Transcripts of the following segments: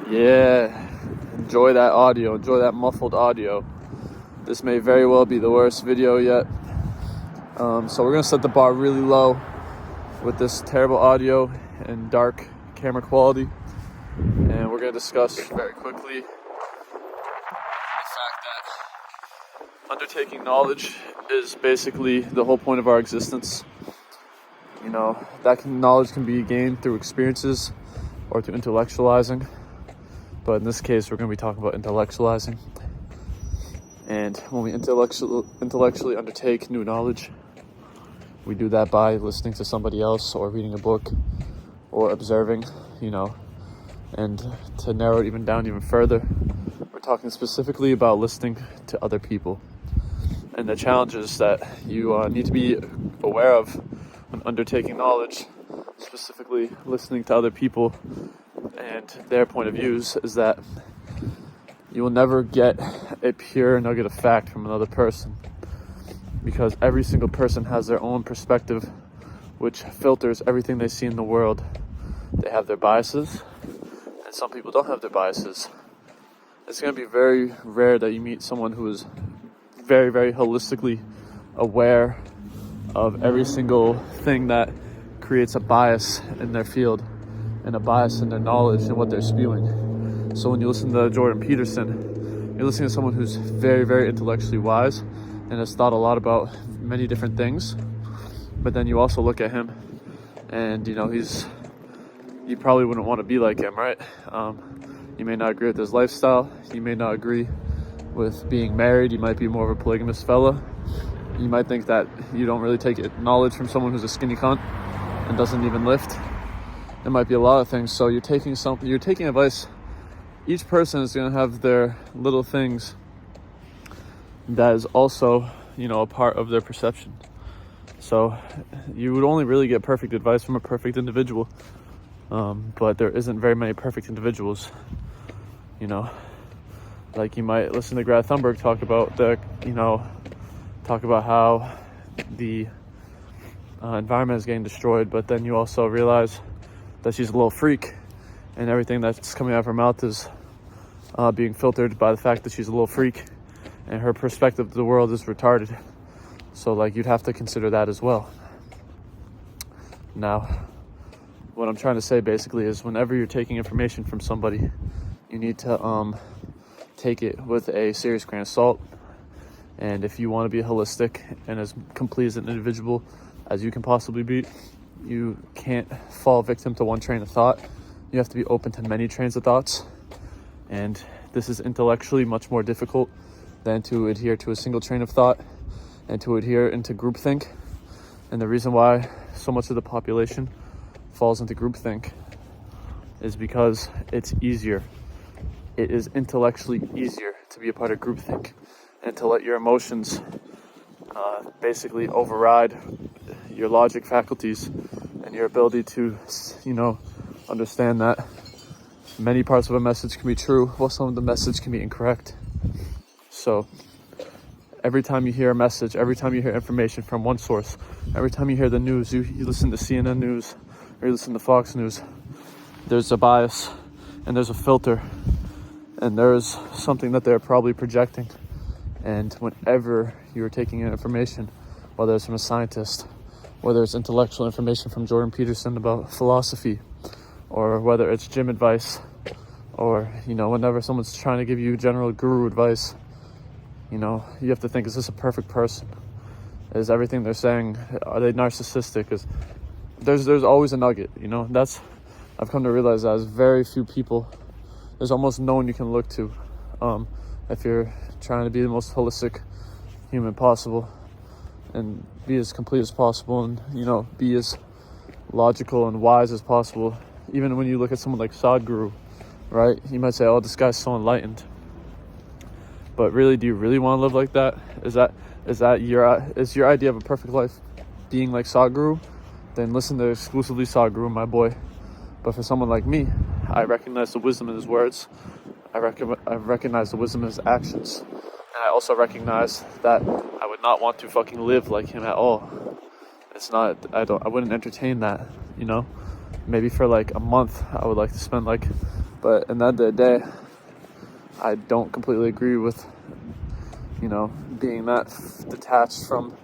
Yeah, enjoy that audio, enjoy that muffled audio. This may very well be the worst video yet. So we're gonna set the bar really low with this terrible audio and dark camera quality. And we're gonna discuss very quickly the fact that undertaking knowledge is basically the whole point of our existence. You know, knowledge can be gained through experiences or through intellectualizing. But in this case, we're going to be talking about intellectualizing. And when we intellectually undertake new knowledge, we do that by listening to somebody else or reading a book or observing, and to narrow it even further, we're talking specifically about listening to other people and the challenges that you need to be aware of when undertaking knowledge, specifically listening to other people and their point of views, is that you will never get a pure nugget of fact from another person, because every single person has their own perspective which filters everything they see in the world. They have their biases, and some people don't have their biases. It's going to be very rare that you meet someone who is very, very holistically aware of every single thing that creates a bias in their field and a bias in their knowledge and what they're spewing. So when you listen to Jordan Peterson, you're listening to someone who's very, very intellectually wise and has thought a lot about many different things. But then you also look at him and, you probably wouldn't want to be like him, right? You may not agree with his lifestyle. You may not agree with being married. You might be more of a polygamous fella. You might think that you don't really take knowledge from someone who's a skinny cunt and doesn't even lift. There might be a lot of things. So you're taking advice. Each person is going to have their little things that is also, a part of their perception. So you would only really get perfect advice from a perfect individual. But there isn't very many perfect individuals. Like you might listen to Greta Thunberg talk about how the environment is getting destroyed, but then you also realize that she's a little freak, and everything that's coming out of her mouth is being filtered by the fact that she's a little freak, and her perspective of the world is retarded. So you'd have to consider that as well. Now, what I'm trying to say basically is whenever you're taking information from somebody, you need to take it with a serious grain of salt. And if you want to be holistic and as complete as an individual as you can possibly be, you can't fall victim to one train of thought. You have to be open to many trains of thoughts. And this is intellectually much more difficult than to adhere to a single train of thought and to adhere into groupthink. And the reason why so much of the population falls into groupthink is because it's easier. It is intellectually easier to be a part of groupthink and to let your emotions basically override your logic faculties and your ability to, understand that many parts of a message can be true while some of the message can be incorrect. So every time you hear a message, every time you hear information from one source, every time you hear the news, you listen to CNN News or you listen to Fox News, there's a bias and there's a filter and there's something that they're probably projecting. And whenever you're taking in information, whether it's from a scientist, whether it's intellectual information from Jordan Peterson about philosophy, or whether it's gym advice, or, whenever someone's trying to give you general guru advice, you have to think, is this a perfect person? Is everything they're saying, are they narcissistic? There's always a nugget, I've come to realize that there's very few people, there's almost no one you can look to if you're trying to be the most holistic human possible and be as complete as possible and, be as logical and wise as possible. Even when you look at someone like Sadhguru, right? You might say, oh, this guy's so enlightened. But really, do you really want to live like that? Is your idea of a perfect life being like Sadhguru? Then listen to exclusively Sadhguru, my boy. But for someone like me, I recognize the wisdom in his words. I recognize the wisdom in his actions. And I also recognize that I would not want to fucking live like him at all. I wouldn't entertain that, Maybe for a month, I would like to spend But in the end of the day, I don't completely agree with, being that detached from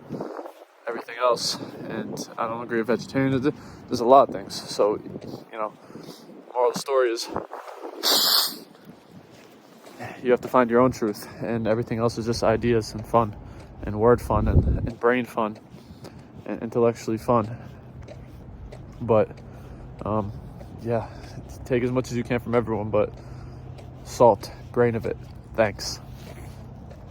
everything else. And I don't agree with vegetarianism. There's a lot of things. So, moral of the story is you have to find your own truth, and everything else is just ideas and fun and word fun and brain fun and intellectually fun. But take as much as you can from everyone, but salt, grain of it. Thanks.